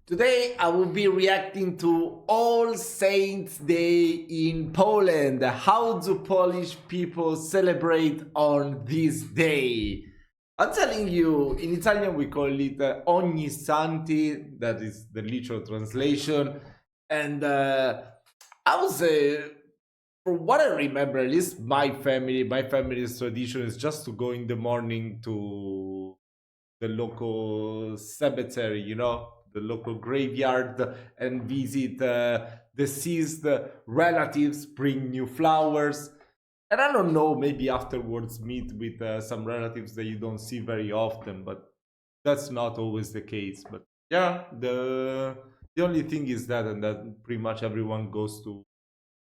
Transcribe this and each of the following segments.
Today I will be reacting to All Saints Day in Poland. How do Polish people celebrate on this day? I'm telling you, in Italian we call it Ogni Santi, that is the literal translation. And I would say, from what I remember, at least my family's tradition is just to go in the morning to the local cemetery, the local graveyard, and visit deceased relatives, bring new flowers. And I don't know, maybe afterwards meet with some relatives that you don't see very often, but that's not always the case. But yeah, the only thing is that, and that pretty much everyone goes to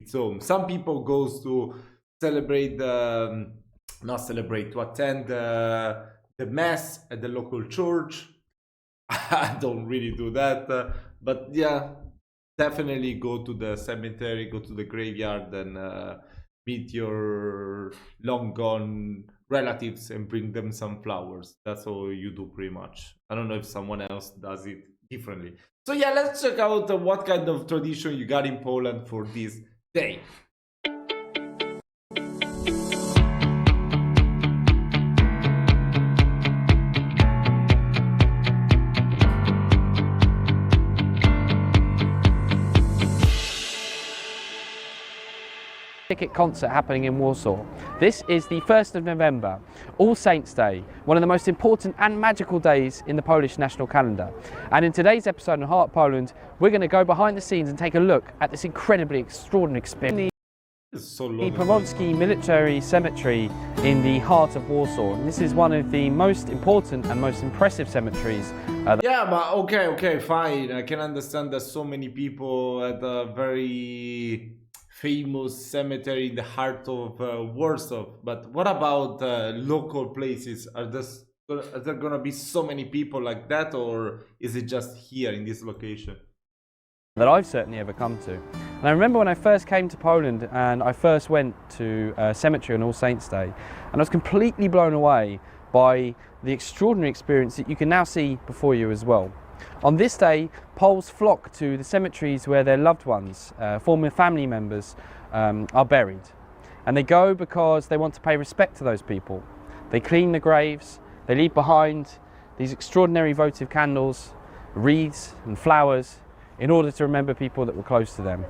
its own. Some people goes to celebrate not celebrate, to attend the mass at the local church. I don't really do that, but yeah, definitely go to the cemetery, go to the graveyard, and meet your long gone relatives and bring them some flowers. That's all you do, pretty much. I don't know if someone else does it differently. So yeah, let's check out what kind of tradition you got in Poland for this day. Ticket concert happening in Warsaw. This is the 1st of November, All Saints Day, one of the most important and magical days in the Polish national calendar. And in today's episode of Heart Poland, we're going to go behind the scenes and take a look at this incredibly extraordinary experience. So The Powązki Military Cemetery in the heart of Warsaw. And this is one of the most important and most impressive cemeteries. Yeah, but okay, fine. I can understand that so many people at a very famous cemetery in the heart of Warsaw. But what about local places? Are there gonna be so many people like that, or is it just here in this location? That I've certainly ever come to. And I remember when I first came to Poland and I first went to a cemetery on All Saints Day, and I was completely blown away by the extraordinary experience that you can now see before you as well. On this day, Poles flock to the cemeteries where their loved ones, former family members, are buried. And they go because they want to pay respect to those people. They clean the graves, they leave behind these extraordinary votive candles, wreaths and flowers in order to remember people that were close to them.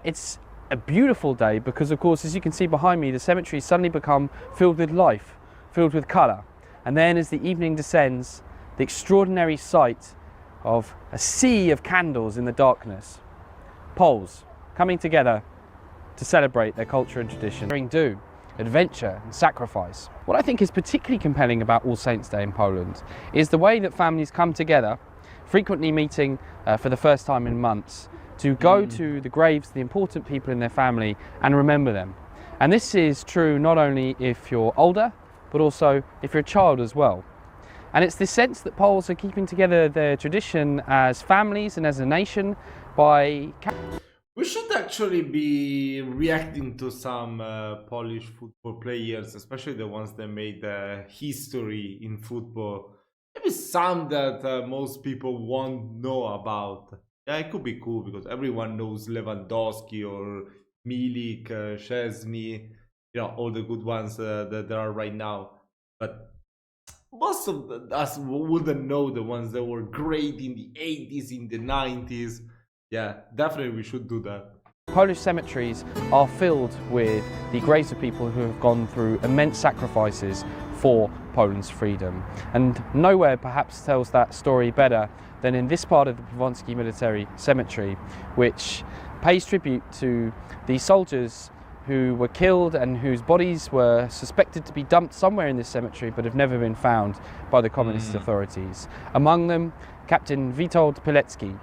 It's a beautiful day because, of course, as you can see behind me, the cemeteries suddenly become filled with life, filled with colour. And then as the evening descends, the extraordinary sight of a sea of candles in the darkness. Poles coming together to celebrate their culture and tradition. Do adventure and sacrifice. What I think is particularly compelling about All Saints Day in Poland is the way that families come together, frequently meeting for the first time in months, to go to the graves of the important people in their family and remember them. And this is true not only if you're older, but also if you're a child as well. And it's this sense that Poles are keeping together their tradition as families and as a nation by... We should actually be reacting to some Polish football players, especially the ones that made history in football. Maybe some that most people won't know about. Yeah, it could be cool because everyone knows Lewandowski or Milik, Szczesny, all the good ones that there are right now. But most of us wouldn't know the ones that were great in the 80s, in the 90s. Yeah, definitely we should do that. Polish cemeteries are filled with the graves of people who have gone through immense sacrifices for Poland's freedom. And nowhere perhaps tells that story better than in this part of the Powązki Military Cemetery, which pays tribute to the soldiers who were killed and whose bodies were suspected to be dumped somewhere in this cemetery but have never been found by the communist authorities. Among them, Captain Witold Pilecki,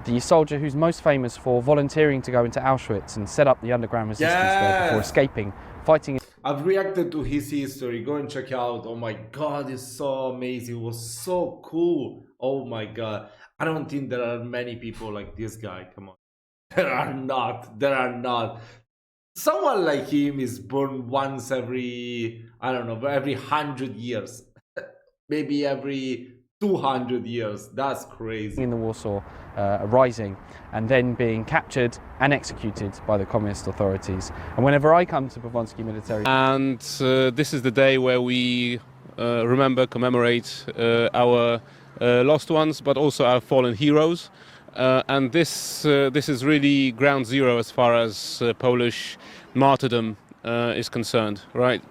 the soldier who's most famous for volunteering to go into Auschwitz and set up the underground resistance there before escaping, fighting. I've reacted to his history. Go and check out. Oh my god, it's so amazing. It was so cool. Oh my god. I don't think there are many people like this guy. Come on. There are not. There are not. Someone like him is born once every, I don't know, every 100 years. Maybe every 200 years. That's crazy. in the Warsaw Rising, and then being captured and executed by the communist authorities. And whenever I come to Powązki Military, And this is the day where we remember, commemorate our lost ones, but also our fallen heroes. And this is really ground zero as far as Polish martyrdom is concerned, right?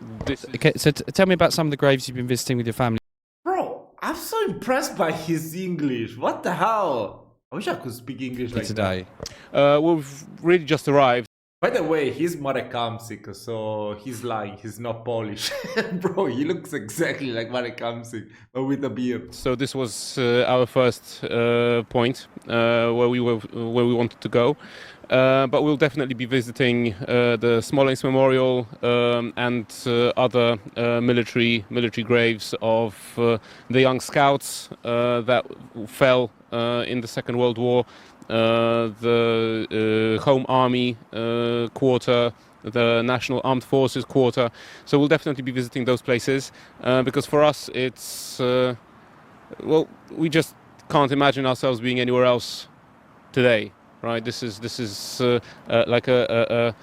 okay, so tell me about some of the graves you've been visiting with your family Bro, I'm so impressed by his English. What the hell? I wish I could speak English like today. We've really just arrived. By the way, he's Marek Kamsik, so he's lying. He's not Polish. Bro, he looks exactly like Marek Kamsik, but with a beard. So this was our first point where we wanted to go. But we'll definitely be visiting the Smolensk Memorial and other military graves of the young scouts that fell in the Second World War, the Home Army quarter, the National Armed Forces quarter. So we'll definitely be visiting those places because for us it's well, we just can't imagine ourselves being anywhere else today. Right, this is like a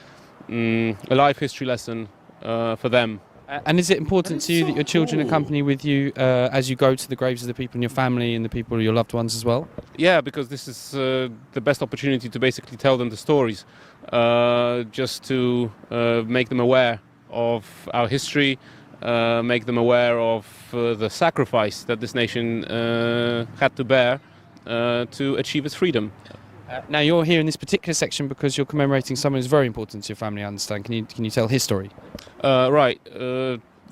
life history lesson for them. And is it important to you so that your children cool. accompany with you as you go to the graves of the people in your family and the people, your loved ones as well? Yeah, because this is the best opportunity to basically tell them the stories, just to make them aware of our history, make them aware of the sacrifice that this nation had to bear to achieve its freedom. Now you're here in this particular section because you're commemorating someone who's very important to your family, I understand. Can you tell his story? Right.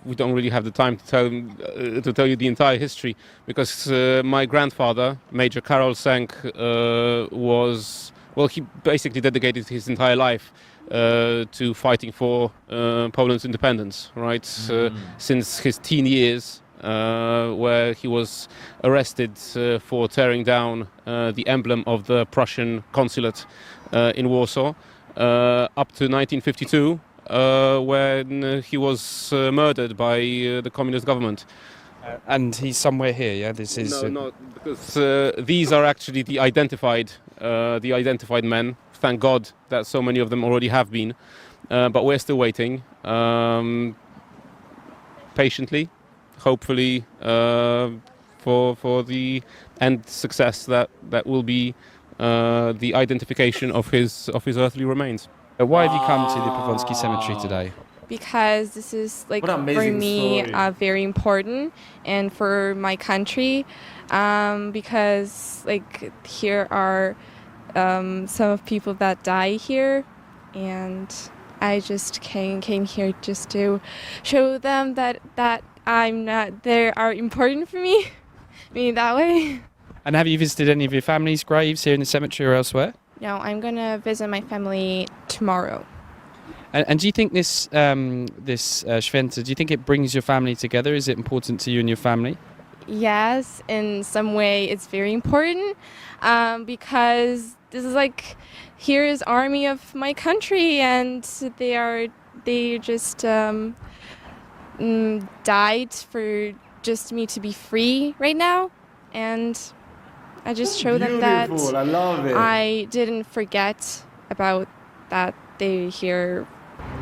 We don't really have the time to tell you the entire history because my grandfather, Major Karol Sęk, he basically dedicated his entire life to fighting for Poland's independence, right? Since his teen years, where he was arrested for tearing down the emblem of the Prussian consulate in Warsaw, up to 1952, when he was murdered by the communist government. And he's somewhere here, yeah? This is No, because these are actually the identified men. Thank God that so many of them already have been, but we're still waiting patiently. Hopefully for the end success that will be the identification of his earthly remains. Why have you come to the Powązki Cemetery today? Because this is like What an for amazing me story. very important and for my country because like here are some of people that die here and I just came here just to show them that I'm not they are important for me meaning that way. And have you visited any of your family's graves here in the cemetery or elsewhere? No, I'm gonna visit my family tomorrow. And do you think this Święto, do you think it brings your family together? Is it important to you and your family? Yes, in some way it's very important because this is like here is army of my country and they just died for just me to be free right now and I just show them that Beautiful, I love it. I didn't forget about that they here.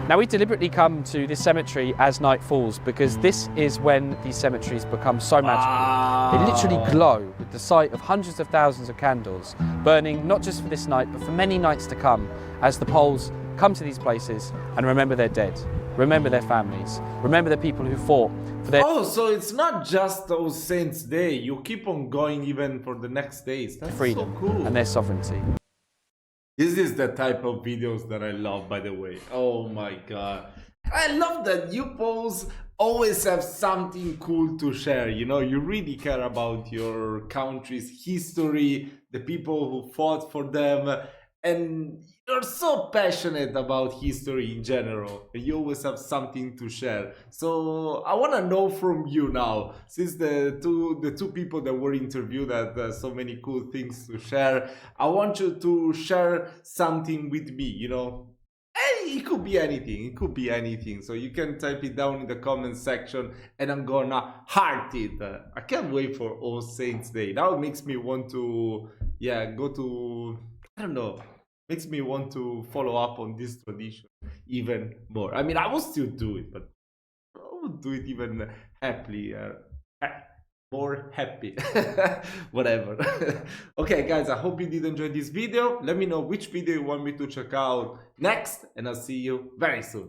Now we deliberately come to this cemetery as night falls because this is when these cemeteries become so magical. They literally glow with the sight of hundreds of thousands of candles burning not just for this night but for many nights to come as the Poles come to these places and remember their dead, remember their families, remember the people who fought for their Oh, so it's not just those Saints' Day. You keep on going even for the next days. That's freedom so cool. and their sovereignty. This is the type of videos that I love, by the way. Oh my god. I love that you Poles always have something cool to share. You know, you really care about your country's history, the people who fought for them, and you're so passionate about history in general. You always have something to share. So I want to know from you now, since the two people that were interviewed had so many cool things to share. I want you to share something with me. You know, it could be anything. It could be anything. So you can type it down in the comment section and I'm gonna heart it. I can't wait for All Saints Day. Now it makes me want to, yeah, go to, I don't know, makes me want to follow up on this tradition even more. I mean, I will still do it, but I would do it even happily. More happy. Whatever. Okay, guys, I hope you did enjoy this video. Let me know which video you want me to check out next, and I'll see you very soon.